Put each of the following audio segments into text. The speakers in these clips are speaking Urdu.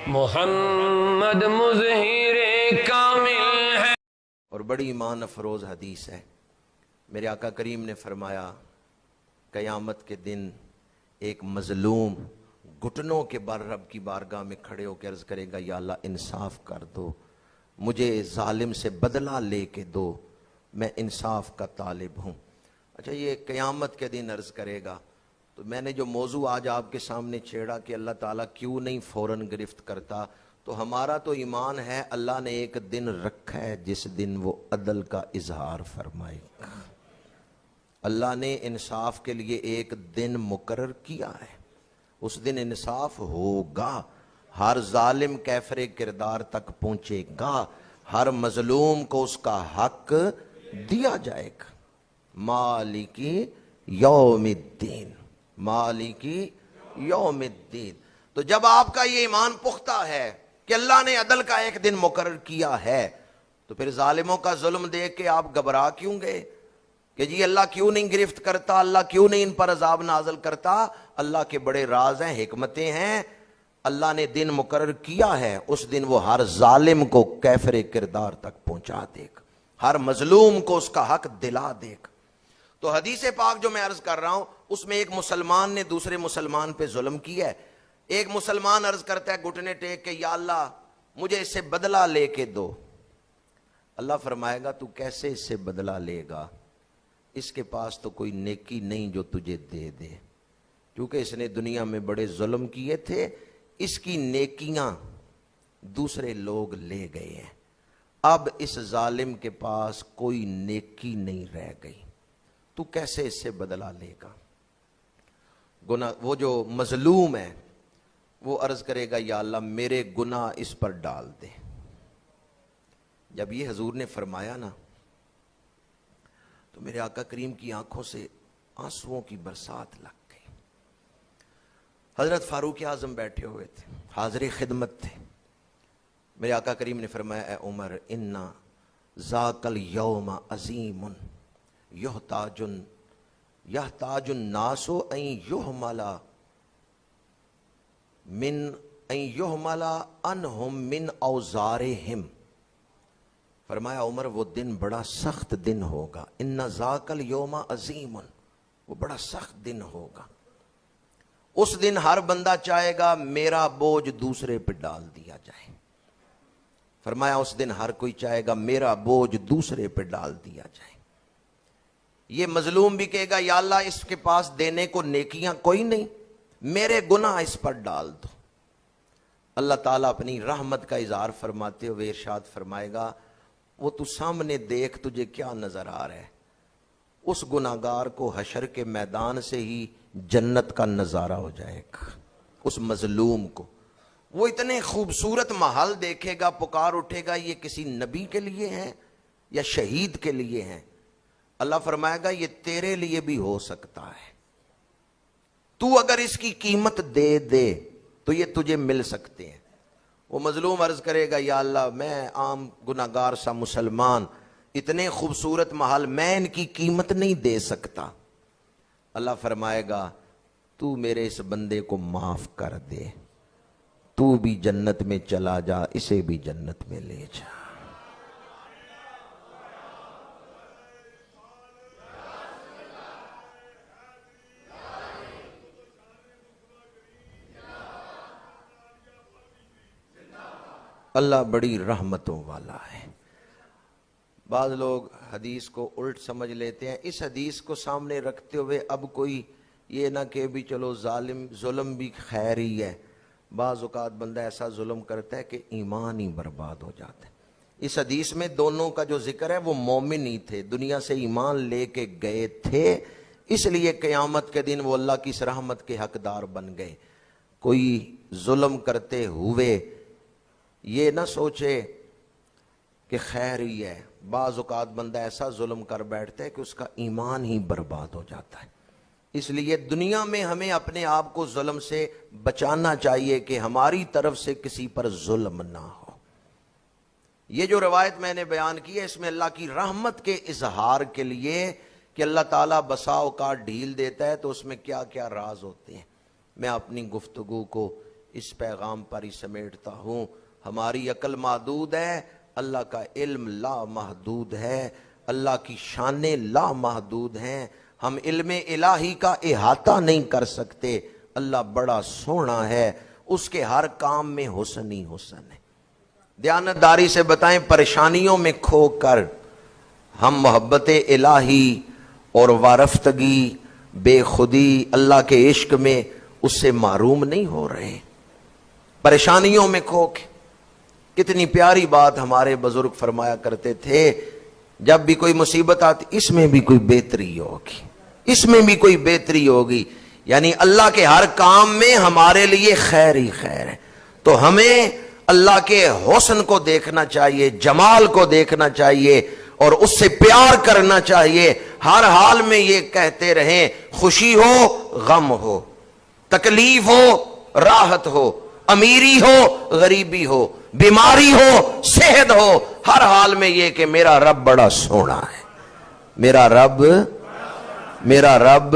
محمد مظہر کامل ہے۔ اور بڑی ایمان افروز حدیث ہے، میرے آقا کریم نے فرمایا قیامت کے دن ایک مظلوم گھٹنوں کے بر رب کی بارگاہ میں کھڑے ہو کے عرض کرے گا، یا اللہ انصاف کر دو، مجھے ظالم سے بدلہ لے کے دو، میں انصاف کا طالب ہوں۔ اچھا، یہ قیامت کے دن عرض کرے گا، تو میں نے جو موضوع آج آپ کے سامنے چھیڑا کہ اللہ تعالیٰ کیوں نہیں فوراً گرفت کرتا، تو ہمارا تو ایمان ہے اللہ نے ایک دن رکھا ہے جس دن وہ عدل کا اظہار فرمائے گا۔ اللہ نے انصاف کے لیے ایک دن مقرر کیا ہے، اس دن انصاف ہوگا، ہر ظالم کیفر کردار تک پہنچے گا، ہر مظلوم کو اس کا حق دیا جائے گا۔ مالکی یوم الدین، مالکی یوم الدین۔ تو جب آپ کا یہ ایمان پختہ ہے کہ اللہ نے عدل کا ایک دن مقرر کیا ہے، تو پھر ظالموں کا ظلم دیکھ کے آپ گھبرا کیوں گئے کہ جی اللہ کیوں نہیں گرفت کرتا، اللہ کیوں نہیں ان پر عذاب نازل کرتا؟ اللہ کے بڑے راز ہیں، حکمتیں ہیں، اللہ نے دن مقرر کیا ہے، اس دن وہ ہر ظالم کو کیفر کردار تک پہنچا دے گا، ہر مظلوم کو اس کا حق دلا دے گا۔ تو حدیث پاک جو میں عرض کر رہا ہوں، اس میں ایک مسلمان نے دوسرے مسلمان پہ ظلم کیا ہے۔ ایک مسلمان عرض کرتا ہے گھٹنے ٹیک کے، یا اللہ مجھے اس سے بدلہ لے کے دو۔ اللہ فرمائے گا تو کیسے اس سے بدلہ لے گا؟ اس کے پاس تو کوئی نیکی نہیں جو تجھے دے دے، کیونکہ اس نے دنیا میں بڑے ظلم کیے تھے، اس کی نیکیاں دوسرے لوگ لے گئے ہیں، اب اس ظالم کے پاس کوئی نیکی نہیں رہ گئی، تو کیسے اس سے بدلہ لے گا؟ گناہ وہ جو مظلوم ہے وہ عرض کرے گا، یا اللہ میرے گناہ اس پر ڈال دے۔ جب یہ حضور نے فرمایا نا، تو میرے آقا کریم کی آنکھوں سے آنسوؤں کی برسات لگ گئی۔ حضرت فاروق اعظم بیٹھے ہوئے تھے، حاضر خدمت تھے۔ میرے آقا کریم نے فرمایا، اے عمر، انا ذاک الیوم عظیم یحتاج الناس ان یحمل عنہم من اوزارہم۔ فرمایا عمر وہ دن بڑا سخت دن ہوگا، ان ذاک الیوم عظیم، وہ بڑا سخت دن ہوگا۔ اس دن ہر بندہ چاہے گا میرا بوجھ دوسرے پہ ڈال دیا جائے۔ فرمایا اس دن ہر کوئی چاہے گا میرا بوجھ دوسرے پہ ڈال دیا جائے۔ یہ مظلوم بھی کہے گا، یا اللہ اس کے پاس دینے کو نیکیاں کوئی نہیں، میرے گناہ اس پر ڈال دو۔ اللہ تعالیٰ اپنی رحمت کا اظہار فرماتے ہوئے ارشاد فرمائے گا، وہ تو سامنے دیکھ تجھے کیا نظر آ رہا ہے؟ اس گناہگار کو حشر کے میدان سے ہی جنت کا نظارہ ہو جائے گا۔ اس مظلوم کو وہ اتنے خوبصورت محل دیکھے گا، پکار اٹھے گا، یہ کسی نبی کے لیے ہیں یا شہید کے لیے ہیں؟ اللہ فرمائے گا یہ تیرے لیے بھی ہو سکتا ہے، تو اگر اس کی قیمت دے دے تو یہ تجھے مل سکتے ہیں۔ وہ مظلوم عرض کرے گا، یا اللہ میں عام گناہگار سا مسلمان، اتنے خوبصورت محل میں ان کی قیمت نہیں دے سکتا۔ اللہ فرمائے گا تو میرے اس بندے کو معاف کر دے، تو بھی جنت میں چلا جا، اسے بھی جنت میں لے جا۔ اللہ بڑی رحمتوں والا ہے۔ بعض لوگ حدیث کو الٹ سمجھ لیتے ہیں، اس حدیث کو سامنے رکھتے ہوئے اب کوئی یہ نہ کہ بھی چلو ظلم بھی خیر ہی ہے۔ بعض اوقات بندہ ایسا ظلم کرتا ہے کہ ایمان ہی برباد ہو جاتا ہے۔ اس حدیث میں دونوں کا جو ذکر ہے وہ مومن ہی تھے، دنیا سے ایمان لے کے گئے تھے، اس لیے قیامت کے دن وہ اللہ کی اس رحمت کے حقدار بن گئے۔ کوئی ظلم کرتے ہوئے یہ نہ سوچے کہ خیر ہی ہے، بعض اوقات بندہ ایسا ظلم کر بیٹھتا ہے کہ اس کا ایمان ہی برباد ہو جاتا ہے۔ اس لیے دنیا میں ہمیں اپنے آپ کو ظلم سے بچانا چاہیے کہ ہماری طرف سے کسی پر ظلم نہ ہو۔ یہ جو روایت میں نے بیان کی ہے، اس میں اللہ کی رحمت کے اظہار کے لیے کہ اللہ تعالیٰ بسا اوقات ڈھیل دیتا ہے تو اس میں کیا کیا راز ہوتے ہیں، میں اپنی گفتگو کو اس پیغام پر ہی سمیٹتا ہوں. ہماری عقل محدود ہے، اللہ کا علم لا محدود ہے، اللہ کی شانیں لا محدود ہیں. ہم علم الہی کا احاطہ نہیں کر سکتے. اللہ بڑا سونا ہے، اس کے ہر کام میں حسن ہی حسن ہے. دیانتداری سے بتائیں، پریشانیوں میں کھو کر ہم محبت الہی اور وارفتگی، بے خودی، اللہ کے عشق میں اس سے معروم نہیں ہو رہے. پریشانیوں میں کھو کے کتنی پیاری بات ہمارے بزرگ فرمایا کرتے تھے، جب بھی کوئی مصیبت آتی اس میں بھی کوئی بہتری ہوگی، اس میں بھی کوئی بہتری ہوگی. یعنی اللہ کے ہر کام میں ہمارے لیے خیر ہی خیر ہے. تو ہمیں اللہ کے حسن کو دیکھنا چاہیے، جمال کو دیکھنا چاہیے اور اس سے پیار کرنا چاہیے. ہر حال میں یہ کہتے رہیں، خوشی ہو غم ہو، تکلیف ہو راحت ہو، امیری ہو غریبی ہو، بیماری ہو صحت ہو، ہر حال میں یہ کہ میرا رب بڑا سونا ہے. میرا رب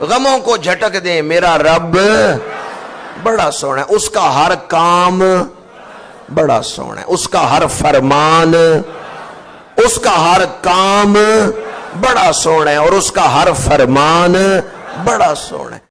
غموں کو جھٹک دے، میرا رب بڑا سونا ہے. اس کا ہر کام بڑا سونا ہے، اس کا ہر فرمان، اس کا ہر کام بڑا سونا ہے اور اس کا ہر فرمان بڑا سونا ہے.